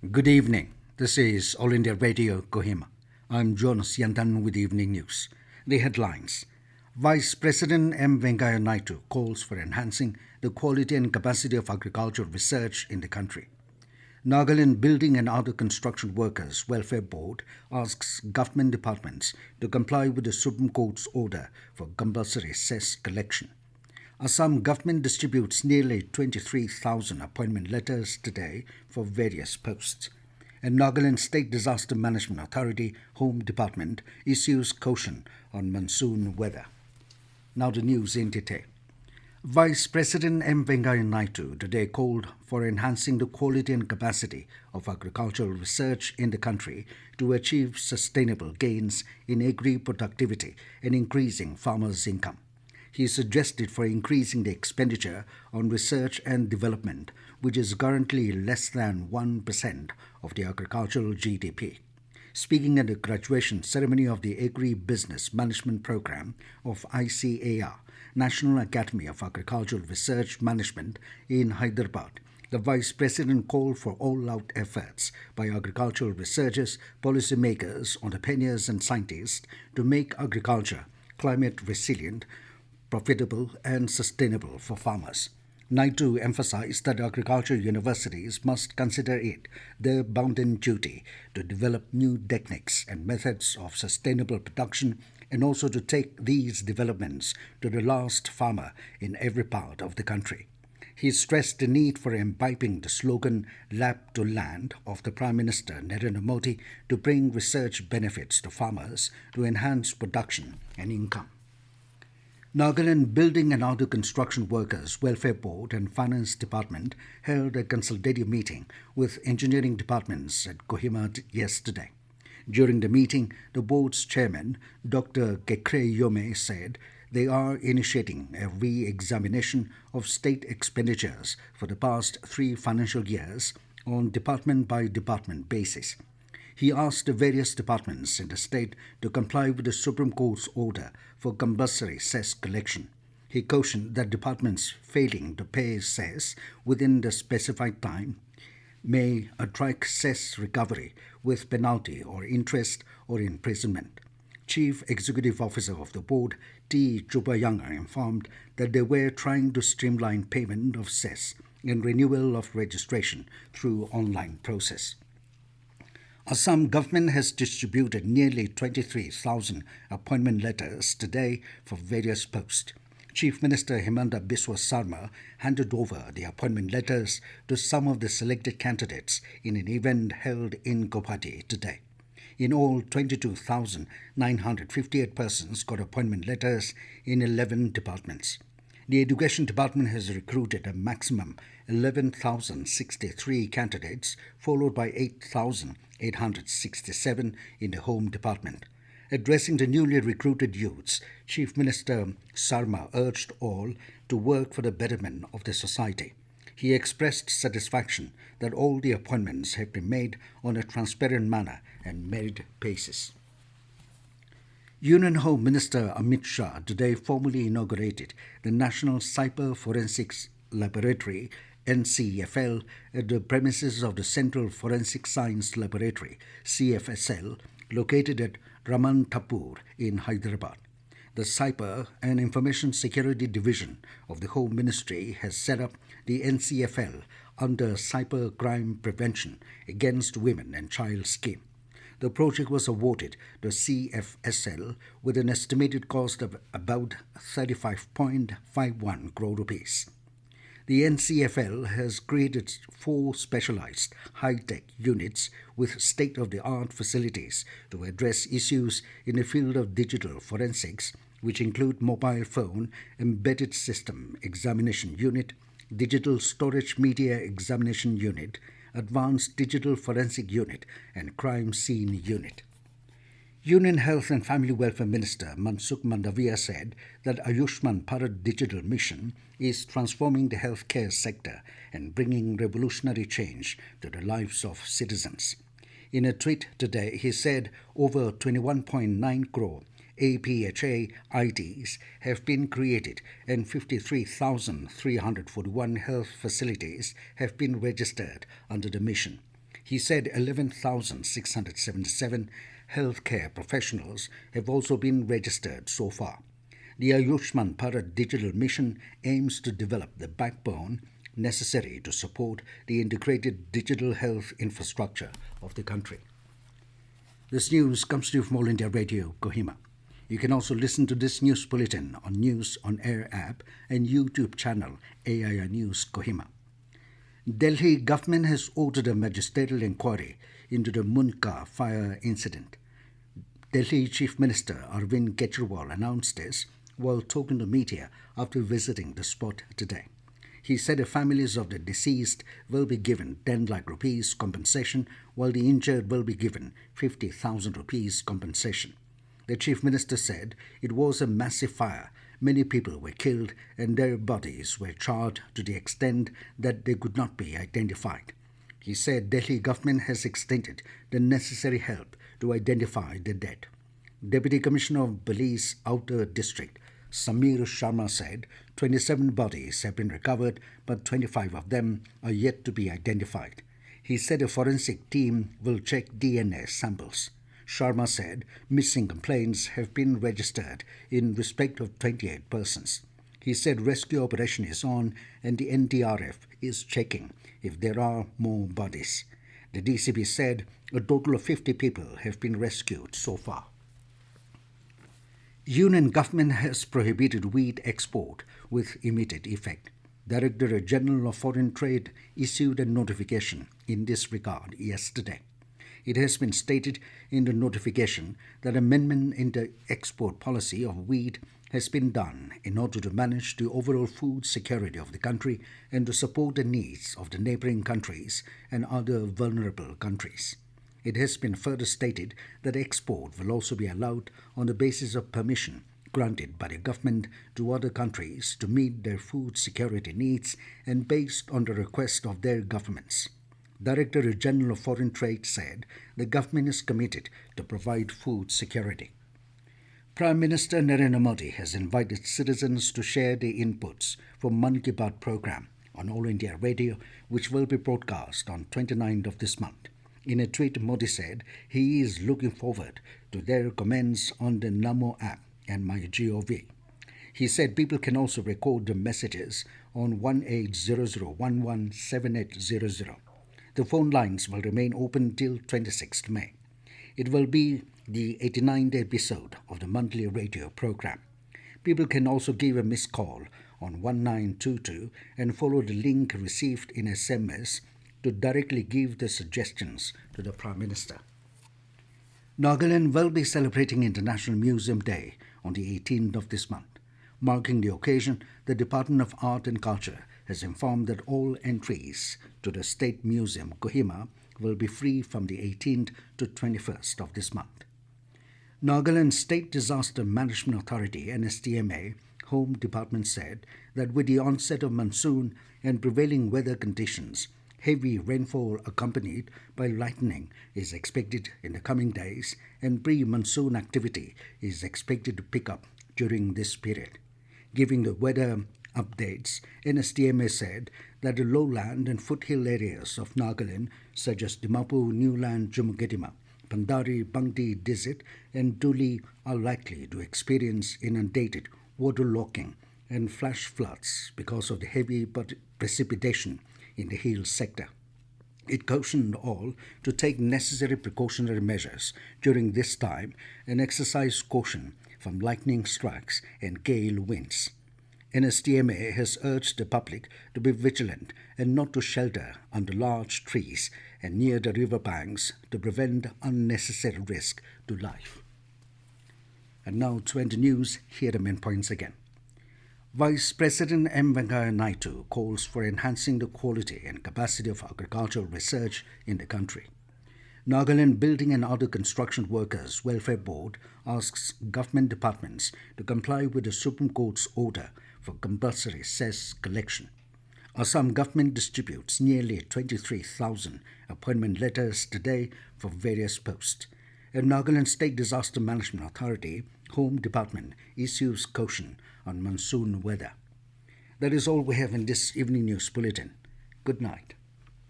Good evening. This is All India Radio Kohima. I'm Jonas Yantan with evening news. The headlines. Vice President Venkaiah Naidu calls for enhancing the quality and capacity of agricultural research in the country. Nagaland Building and Other Construction Workers Welfare Board asks government departments to comply with the Supreme Court's order for compulsory cess collection. Assam government distributes nearly 23,000 appointment letters today for various posts. And Nagaland State Disaster Management Authority Home Department issues caution on monsoon weather. Now the news in detail. Vice President Venkaiah Naidu today called for enhancing the quality and capacity of agricultural research in the country to achieve sustainable gains in agri-productivity and increasing farmers' income. He suggested for increasing the expenditure on research and development, which is currently less than 1% of the agricultural GDP. Speaking at the graduation ceremony of the Agri-Business Management Program of ICAR, National Academy of Agricultural Research Management in Hyderabad, the Vice President called for all-out efforts by agricultural researchers, policymakers, entrepreneurs and scientists to make agriculture climate resilient, profitable and sustainable for farmers. Naidu emphasized that agriculture universities must consider it their bounden duty to develop new techniques and methods of sustainable production and also to take these developments to the last farmer in every part of the country. He stressed the need for imbibing the slogan Lab to Land of the Prime Minister Narendra Modi to bring research benefits to farmers to enhance production and income. Nagaland Building and Other Construction Workers Welfare Board and Finance Department held a consultative meeting with engineering departments at Kohima yesterday. During the meeting, the board's chairman, Dr. Gekre Yome, said they are initiating a re-examination of state expenditures for the past 3 financial years on department-by-department basis. He asked the various departments in the state to comply with the Supreme Court's order for compulsory cess collection. He cautioned that departments failing to pay cess within the specified time may attract cess recovery with penalty or interest or imprisonment. Chief Executive Officer of the board, T. Chubayanga, informed that they were trying to streamline payment of cess and renewal of registration through online process. Assam government has distributed nearly 23,000 appointment letters today for various posts. Chief Minister Himanta Biswa Sarma handed over the appointment letters to some of the selected candidates in an event held in Guwahati today. In all, 22,958 persons got appointment letters in 11 departments. The Education Department has recruited a maximum 11,063 candidates, followed by 8,867 in the Home Department. Addressing the newly recruited youths, Chief Minister Sarma urged all to work for the betterment of the society. He expressed satisfaction that all the appointments have been made on a transparent manner and merit basis. Union Home Minister Amit Shah today formally inaugurated the National Cyber Forensics Laboratory NCFL at the premises of the Central Forensic Science Laboratory CFSL located at Raman Tapur in Hyderabad. The Cyber and Information Security Division of the Home Ministry has set up the NCFL under Cyber Crime Prevention Against Women and Child scheme. The project was awarded to CFSL with an estimated cost of about 35.51 crore rupees. The NCFL has created 4 specialized high-tech units with state-of-the-art facilities to address issues in the field of digital forensics, which include mobile phone embedded system examination unit, digital storage media examination unit, advanced digital forensic unit, and crime scene unit. Union Health and Family Welfare Minister Mansukh Mandaviya said that Ayushman Bharat Digital Mission is transforming the healthcare sector and bringing revolutionary change to the lives of citizens. In a tweet today, he said over 21.9 crore APHA IDs have been created and 53,341 health facilities have been registered under the mission. He said 11,677 healthcare professionals have also been registered so far. The Ayushman Bharat digital mission aims to develop the backbone necessary to support the integrated digital health infrastructure of the country. This news comes to you from All India Radio, Kohima. You can also listen to this news bulletin on News on Air app and YouTube channel AIR News Kohima. Delhi government has ordered a magisterial inquiry into the Munka fire incident. Delhi Chief Minister Arvind Kejriwal announced this while talking to media after visiting the spot today. He said the families of the deceased will be given 10 lakh rupees compensation, while the injured will be given 50,000 rupees compensation. The Chief Minister said it was a massive fire. Many people were killed and their bodies were charred to the extent that they could not be identified. He said Delhi government has extended the necessary help to identify the dead. Deputy Commissioner of Police Outer District Samir Sharma said 27 bodies have been recovered, but 25 of them are yet to be identified. He said a forensic team will check DNA samples. Sharma said missing complaints have been registered in respect of 28 persons. He said rescue operation is on and the NDRF is checking if there are more bodies. The DCP said a total of 50 people have been rescued so far. Union government has prohibited wheat export with immediate effect. Director General of Foreign Trade issued a notification in this regard yesterday. It has been stated in the notification that amendment in the export policy of wheat has been done in order to manage the overall food security of the country and to support the needs of the neighboring countries and other vulnerable countries. It has been further stated that export will also be allowed on the basis of permission granted by the government to other countries to meet their food security needs and based on the request of their governments. Director General of Foreign Trade said the government is committed to provide food security. Prime Minister Narendra Modi has invited citizens to share their inputs for Mann Ki Baat program on All India Radio, which will be broadcast on 29th of this month. In a tweet, Modi said he is looking forward to their comments on the Namo app and MyGov. He said people can also record the messages on 1800117800. The phone lines will remain open till 26th May. It will be the 89th episode of the monthly radio program. People can also give a missed call on 1922 and follow the link received in SMS to directly give the suggestions to the Prime Minister. Nagaland will be celebrating International Museum Day on the 18th of this month. Marking the occasion, the Department of Art and Culture has informed that all entries to the State Museum, Kohima, will be free from the 18th to 21st of this month. Nagaland State Disaster Management Authority, NSTMA, Home Department said that with the onset of monsoon and prevailing weather conditions, heavy rainfall accompanied by lightning is expected in the coming days, and pre-monsoon activity is expected to pick up during this period. Giving the weather updates, NSTMA said that the lowland and foothill areas of Nagaland, such as Dimapur, Newland, Jumugetima, Pandari, Bangdi, Dizit, and Duli, are likely to experience inundated waterlogging and flash floods because of the heavy precipitation in the hill sector. It cautioned all to take necessary precautionary measures during this time and exercise caution from lightning strikes and gale winds. NSTMA has urged the public to be vigilant and not to shelter under large trees and near the river banks to prevent unnecessary risk to life. And now to end the news, here are the main points again. Vice President Venkaiah Naidu calls for enhancing the quality and capacity of agricultural research in the country. Nagaland Building and Other Construction Workers Welfare Board asks government departments to comply with the Supreme Court's order for compulsory cess collection. Assam government distributes nearly 23,000 appointment letters today for various posts. And Nagaland State Disaster Management Authority Home Department issues caution on monsoon weather. That is all we have in this evening news bulletin. Good night.